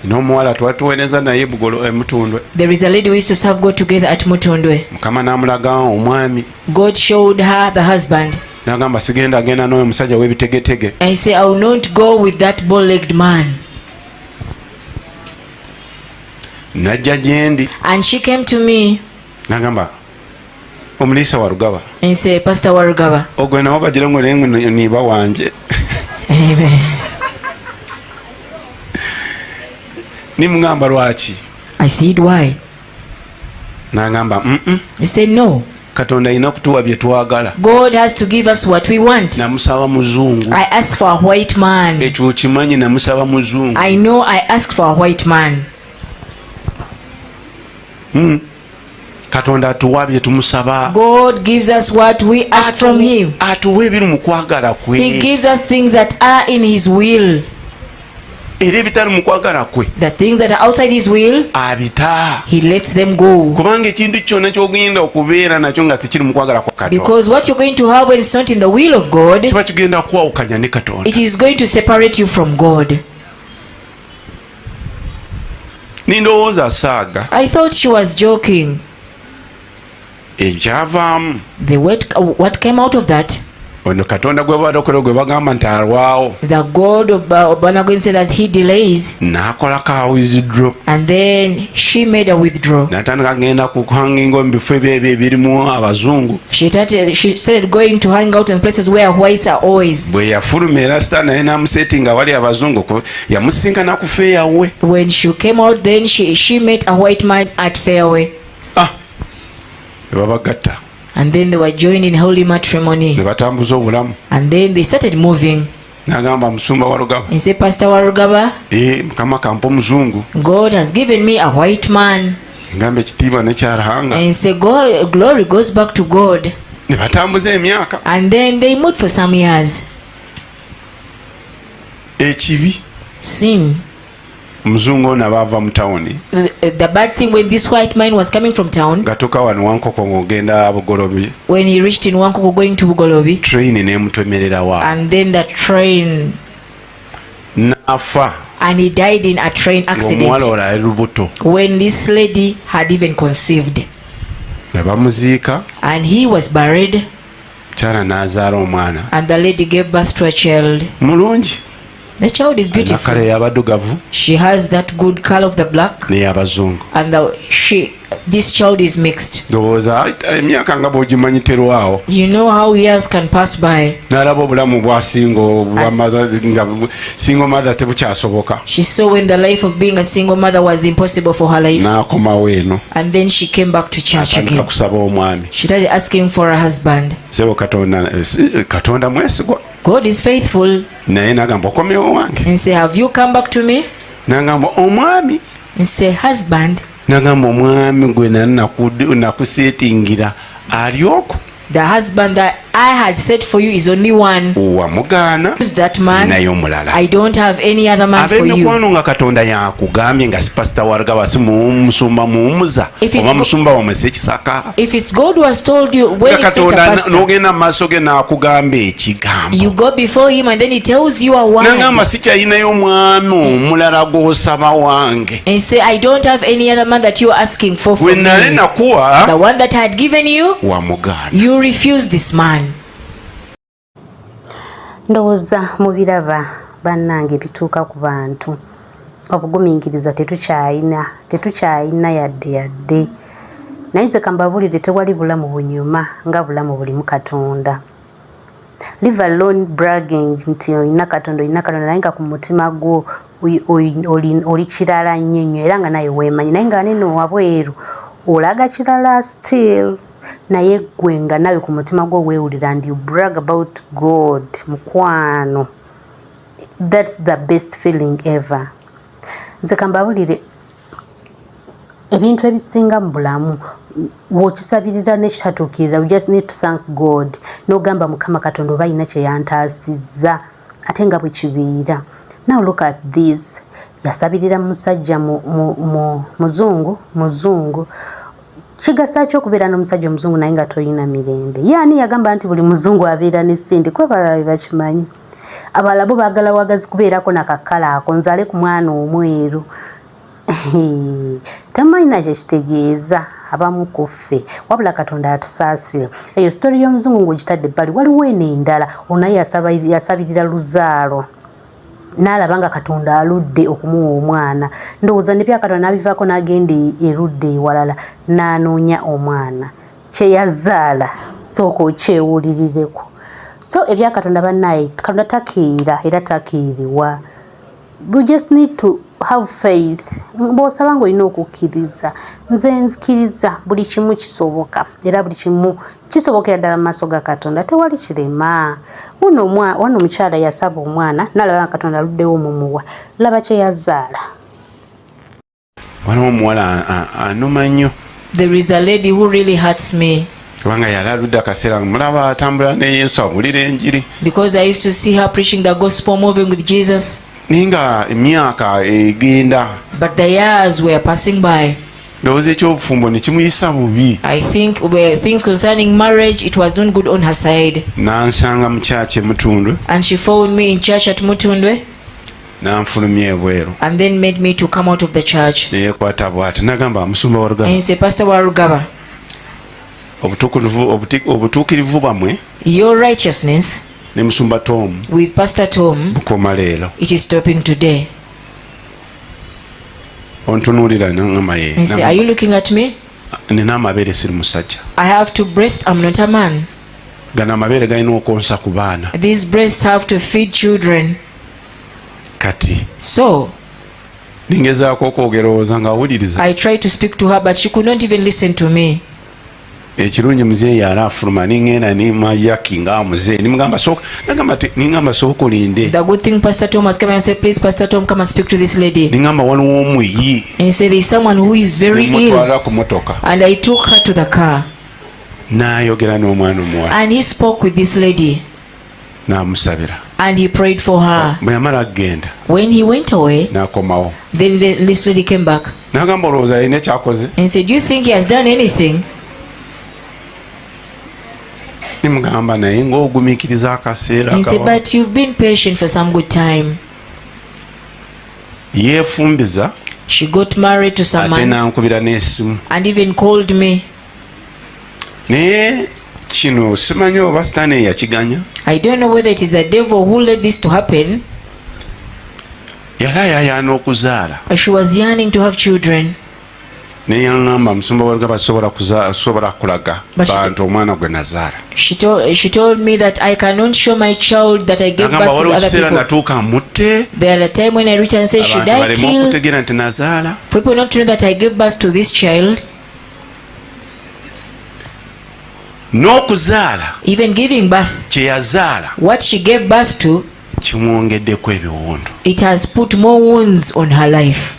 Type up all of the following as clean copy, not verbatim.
n'omuwala twatuweereza naye bugolo Mutundwe. There is a lady who used to serve God together at Mutundwe. Mukama n'amulaga omwami. God showed her the husband. N'agamba sigenda agenda n'oyo omusajja w'ebitegetege. And he said, I will not go with that bow-legged man. Najja gyendi. And she came to me. N'agamba omuliisa Warugaba. And he said, Pastor Warugaba. Ogwe nawo bagira ngo niba wanje. Amen. Nimugamba lwaki? I said, why? N'agamba He said, no. Katonda alina kutuwa bye twagala. God has to give us what we want. Namusaba muzungu. I asked for a white man. Ekyo okimanyi namusaba muzungu. I know I asked for a white man. Katonda atuwa bye tumusaba. God gives us what we ask from him. Atuwa ebiri mu kwagala kwe. He gives us things that are in his will. Era ebitali mu kwagala kwe. The things that are outside his will, abita. he lets them go. Kubanga ekintu kyonna ky'ogenda okubeera nakyo nga tekiri mu kwagala kwa Katonda. Because what you're going to have when it's not in the will of God, kiba kigenda kwawukanya ne Katonda. it is going to separate you from God. Nindowooza saaga. I thought she was joking. Ekyavaamu. What came out of that? Ono Katonda gwe badokole gwe bagamba nti alwawo. The God of Ogaana Oguminkiriza said that he delays. N'akola ka withdraw. And then she made a withdrawal. N'atandika agenda ku kuhanginga mu bifo ebyo ebirimu abazungu. She started going to hang out in places where whites are always. Bwe yafuluma era sita naye n'amusetinga wali abazungu yamusisinkana ku Fairway. When she came out, then she met a white man at Fairway. Babagatta. And then they were joined in holy matrimony. Ne batambuza obulamu. And then they started moving. N'agamba musumba Warugaba. And say, Pastor Warugaba, Mukama kampa omuzungu. God has given me a white man. Ngamba ekitiibwa ne kyalahanga. And say, God, glory goes back to God. Ne batambuza emyaka. And then they moved for some years. Ekibi. Sin. Muzungu ono abaava mu tawuni. The bad thing when this white man was coming from town, gatuuka wano Wankoko ng'ogenda Bugolobi. When he reached in Wankoko going to Bugolobi, train n'emutomerera wa. And then the train. N'afa. And he died in a train accident. Omuwala oyo ali lubuto. When this lady had even conceived. Ne bamuziika. And he was buried. Kyala n'azaala omwana. And the lady gave birth to a child. Mulungi. The child is beautiful. She has that good color of the black. And this child is mixed. You know how years can pass by. She saw when the life of being a single mother was impossible for her life. And then she came back to church again. She started asking for a husband. God is faithful. And say, have you come back to me? And say, husband. The husband that I had set for you is only one. Who's that man? I don't have any other man for you. If it's God who has told you, when it's not a pastor, you go before him and then he tells you a word. And say, I don't have any other man that you are asking for me. The one that I had given you, you refuse this man. Ndowooza mu biraba bannange bituuka ku bantu okugumiikiriza tetukyayina yadde naye nze kambabulire tewali bulamu bunyuma nga bulamu buli mu Katonda. Leave alone bragging nti olina Katonda naye nga ku mutima gwo oli kirala nnyo era nga naye weemanyi naye nga neno wabweru olaga kirala still. Naye gwe nga nawe ku mutima gwo weewulira and you brag about God mukwano. That's the best feeling ever. Nze kambabulire ebintu ebisinga mu bulamu w'okisabirira n'ekitatuukirira, we just need to thank God. N'ogamba Mukama Katonda oba alina kye yantaasizza ate nga bwe kibiira. Now look at this. Yasabirira musajja muzungu. Kigasa kyo kubeera n'omusajja omuzungu naye nga toyina mirembe. Yaani yagamba nti buli muzungu abeera n'essente kwe balala bakimanyi. Abalala bo baagala wagazi kubeerako nakakala ako nzale ku mwana omweru. tamanyi kye kitegeeza abamu ku ffe wabula Katonda atusaasira. Eyo sitori y'omuzungu ng'ogitadde ebbali waliwo eno endala ono yasabirira luzaalo n'alaba nga Katonda aludde okumuwa omwana. Ndowooza ne bya Katonda n'abivaako n'agenda erudde ewalala n'anoonya omwana kye yazaala sooka okyewulirireko. So ebya Katonda bannaye Katonda takeera era takeeriwa. We just need to have faith. Bw'osaba ng'olina okukkiriza. Nze nzikiriza buli kimu kisoboka era buli kimu kisobokera ddala mu maaso ga Katonda, tewali kirema. Wano omukyala yasaba omwana n'alaba nga Katonda aluddewo mumuwa, laba kye yazaala. Waliwo omuwala anuma nnyo. There is a lady who really hurts me. Kubanga yali aludde akaseera mulaba atambula ne Yesu awulira enjiri. Because I used to see her preaching the gospel, moving with Jesus. Ninga emyaka egenda. But the years were passing by. Ndowooza eky'obufumbo ne kimuyisa bubi. I think where things concerning marriage, it was not good on her side. Nansanga mu church Mutundwe. And she found me in church at Mutundwe. Nanfulumya ebweru. And then made me to come out of the church. Neyekwata bw'ati nagamba musumba Warugaba. And he said, Pastor Warugaba, obutuukirivu bwamwe, your righteousness, ne musumba Tom, with Pastor Tom, bukoma leero. it is stopping today. Ontunuulira n'angamba ye. He said, are you looking at me? Nina amabeere siri musajja. I have two breasts, I'm not a man. Gano amabeere galina okonsa ku baana. These breasts have to feed children. Kati. So, ningezaako okwogerooza ng'awuliriza. I tried to speak to her, but she could not even listen to me. Ekirungi muzeeyi yali afuluma ningenda nimayaki nga muzeeyi nimugamba ningamba sooka olinde. The good thing, Pastor Tom has come and said, please Pastor Tom, come and speak to this lady. Ningamba waliwo omuyi. And he said, there is someone who is very ill. And I took her to the car. N'ayogera n'omwana omuwala. And he spoke with this lady. N'amusabira. And he prayed for her. Bwe yamala agenda. When he went away, n'akomawo. then this lady came back. N'agamba olowooza alina ekyakoze. And he said, do you think he has done anything? Nimugamba naye ng'oguminkiriza akaseera. He said, but you've been patient for some good time. Yeefumbiza. She got married to someone. Ate n'ankubira n'essimu. And even called me. Naye kino simanyi oba Sitaani yakiganya. I don't know whether it is the devil who led this to happen. Yali ayayaana okuzaala. She was yearning to have children. Naye yaŋŋamba musumba Warugaba sobola kulaga bantu omwana gwe nazaala. She told me that I cannot show my child that I gave birth to other people. Natuuka mutte. There are time when I reach and say, should I kill? Okutegeera nti nazaala. People not to know that I gave birth to this child. N'okuzaala. Even giving birth. Kye yazaala. What she gave birth to. Kimwongeddeko ebiwundu. It has put more wounds on her life.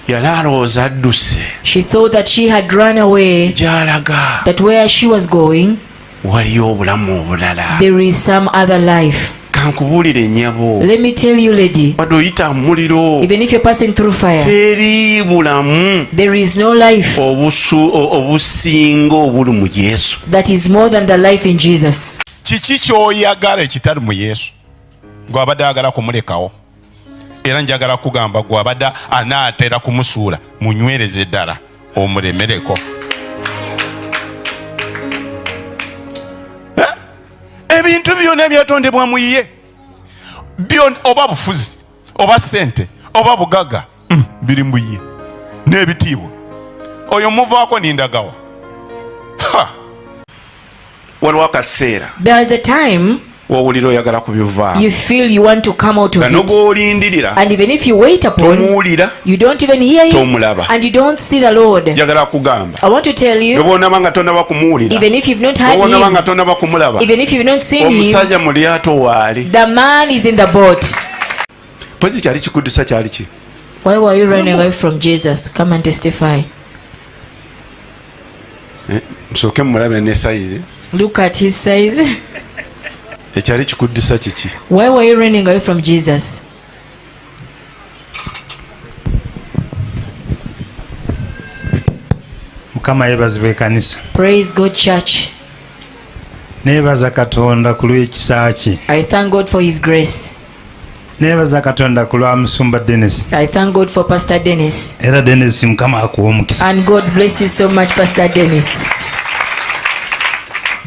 Yali alowooza adduse. She thought that she had run away. Gy'alaga. That where she was going. Waliyo obulamu obulala. There is some other life. Kankubuulire nnyabo. Let me tell you, lady. Wadde oyita mu muliro. Even if you're passing through fire. Teri bulamu. There is no life. Obusinga obuli mu Yesu. That is more than the life in Jesus. Kiki ky'oyagala ekitali mu Yesu? Gwe abadde ayagala kumulekawo. Era njagala kugamba gwe abadde anaatera kumusuula munywereze ddala omulemereko. Ebintu byonna ebyatondebwa mu ye oba bufuzi oba ssente oba bugagga biri mu ye n'ebitiibwa oyo muvaako nindagawa. Waliwo akaseera. There is a time wowulira oyagala kubivaamu. You feel you want to come out of it. N'ogwolindirira. And even if you wait upon, tomuwulira, you don't even hear him, tomulaba, and you don't see the Lord. Njagala kugamba. I want to tell you, bw'onaaba nga tonnaba kumuwulira, even if you've not heard him, bw'onaaba nga tonnaba kumulaba, even if you've not seen him, omusajja mu lyato waali. The man is in the boat. Pozi kyali kikuddisa kyali ki? Why were you running away from Jesus? Come and testify. Musooke mulabe ne size. Look at his size. Ekyali kikuddisa kiki? Why were you running away from Jesus? Mukama yeebazibwe kanisa. Praise God, church. Neebaza Katonda ku lw'ekisa kye. I thank God for his grace. Nebaza Katonda kulwa musumba Dennis. I thank God for Pastor Dennis. Era Dennis mukama akuwa omukisa. And God bless you so much, Pastor Dennis.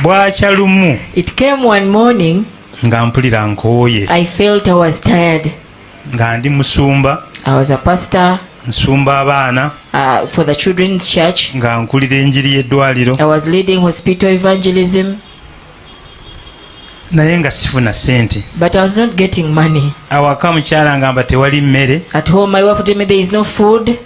Bwakya lumu. It came one morning. Nga mpulira nkooye. I felt I was tired. Nga ndi musumba. I was a pastor. Nsumba abaana. For the children's church. Nga nkulira enjiri y'eddwaliro. I was leading hospital evangelism. Naye nga sifuna sente. But I was not getting money. Awaka mukyala ngamba tewali mmere. At home my wife told me there is no food.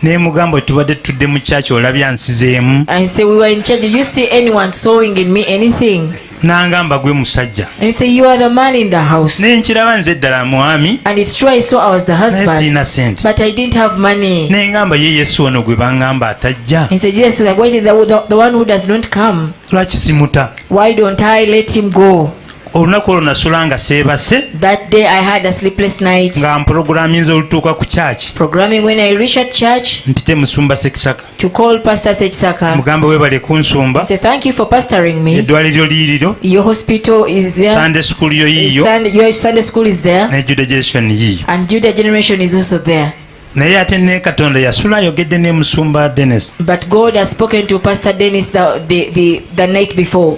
Ne mugamba tubadde tudde mu church olabya ansizeemu. I say we were in church. Did you see anyone sowing in me anything? Nangamba gwe musajja. And he said you are the man in the house. Ne nkiraba nze ddala mwami. And it's true I saw I was the husband. But I didn't have money. Ne ngamba ye Yesu ono gwe bangamba atajja. He said yes, I'm waiting the one who does not come. Lwaki simuta? Why don't I let him go? Olunaku olwo nasula nga seebase. That day I had a sleepless night. Nga mpulogulaminze olutuuka ku church. Programming when I reached at church. Mpite musumba Sekisaka. To call Pastor Sekisaka. Mugambe weebale kunsumba. Say thank you for pastoring me. Eddwaliro liiriro. Your hospital is there. Sunday school yo yiyo. Your Sunday school is there. Ne Judah Generation yiyo. And Judah Generation is also there. Naye ate ne Katonda yasula ayogedde ne musumba Dennis. But God has spoken to Pastor Dennis the night before.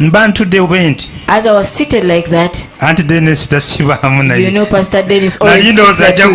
Mbantudde bwenti. As I was seated like that, Auntie Dennis tasibaamu naye. You know Pastor Dennis always sits at you.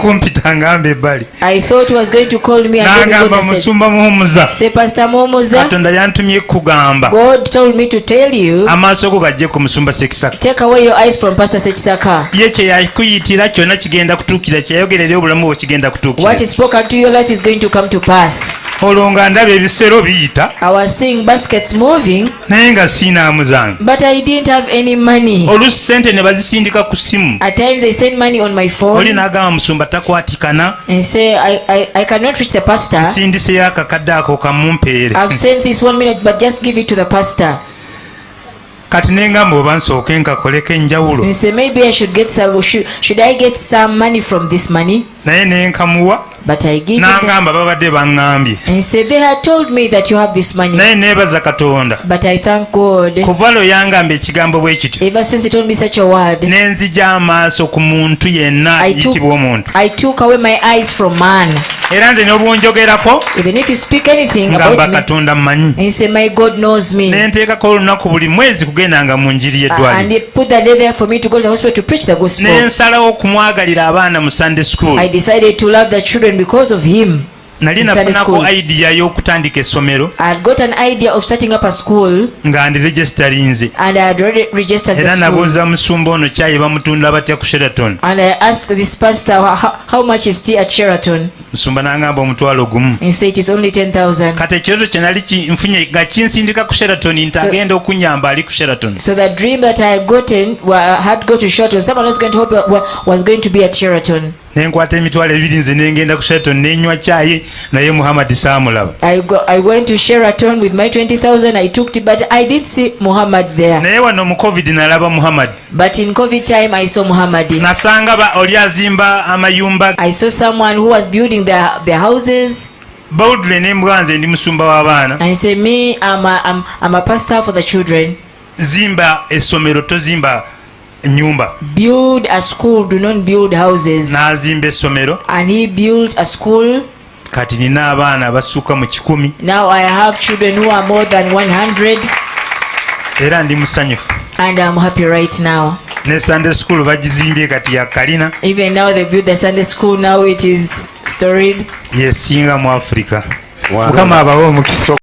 I thought he was going to call me and Musumba say Pastor Momoza, Katonda yantumye kugamba. God told me to tell you, amaaso go gajje ku musumba Sekisaka. Take away your eyes from Pastor Sekisaka. Ye kye yakuyitira kyonna kigenda kutuukira, kyeyogerera obulamu bwo kigenda kutuukira. What is spoken to your life is going to come to pass. Olwo nga ndaba ebisero biyita. I was seeing baskets moving. Naye nga siina zange. But I didn't have any money. Oluusi sente ne bazisindika ku simu. At times I send money on my phone. Oli n'agamba musumba takwatikana. And say I cannot reach the pastor. Sindiseyo akakadde ako kamumpeere. I've sent this 1 minute but just give it to the pastor. Kati nengamba oba nsooke nkakoleko enjawulo. And say maybe I should get some. Should I get some money from this money? Naye nenkamuwa. But I give nangamba babadde baŋŋambye. And say they had told me that you have this money. Naye neebaza Katonda. But I thank God. Kuva lwe yangamba ekigambo bwe kityo. Ever since he told me such a word. Nenzija amaaso ku muntu yenna ayitibwa omuntu. I took away my eyes from man. Era nze n'obwonjogerako. Even if you speak anything about me. Katonda mmanyi. And say my God knows me. Nenteekako olunaku buli mwezi kugendanga mu njiri y'eddwaliro. And he put that day there for me to go to the hospital to preach the gospel. Nensalawo okumwagalira abaana mu Sunday school. I decided to love the children because of him. Nali nafunako idea y'okutandika essomero. I had got an idea of starting up a school. Nga ndi registerinze. And I had already registered the school. Era nabuuza musumba ono kyayi bamutunda batya ku Sheraton. And I asked this pastor how much is tea at Sheraton. Musumba n'angamba omutwalo gumu. He said it is only 10,000. Kati ekirooto kye nali nfunye nga kinsindika ku Sheraton nti agenda okunyamba ali ku Sheraton. So the dream that I had got to Sheraton, someone was going to help was going to be at Sheraton. Nenkwata emitwalo ebiri nze nengenda ku Sheraton nenywa kyayi naye Muhammad saamulaba. I went to Sheraton with my 20,000. I took tea, but I didn't see Muhammad there. Naye wano mu COVID nalaba Muhammad. But in COVID time I saw Muhammad. Nasanga oli azimba amayumba. I saw someone who was building their houses. Boldly nembwa nze ndi musumba w'abaana. I say me I'm a pastor for the children. Zimba essomero tozimba nyumba. Build a school, do not build houses. N'azimba essomero. And he built a school. Kati nina abaana abasukka mu 100. Now I have children who are more than 100. Era ndi musanyufu. And I'm happy right now. Ne Sunday school bagizimbye kati ya kalina. Even now they built the Sunday school, now it is storied. Yesinga mu Africa. Mukama abawo omukisa.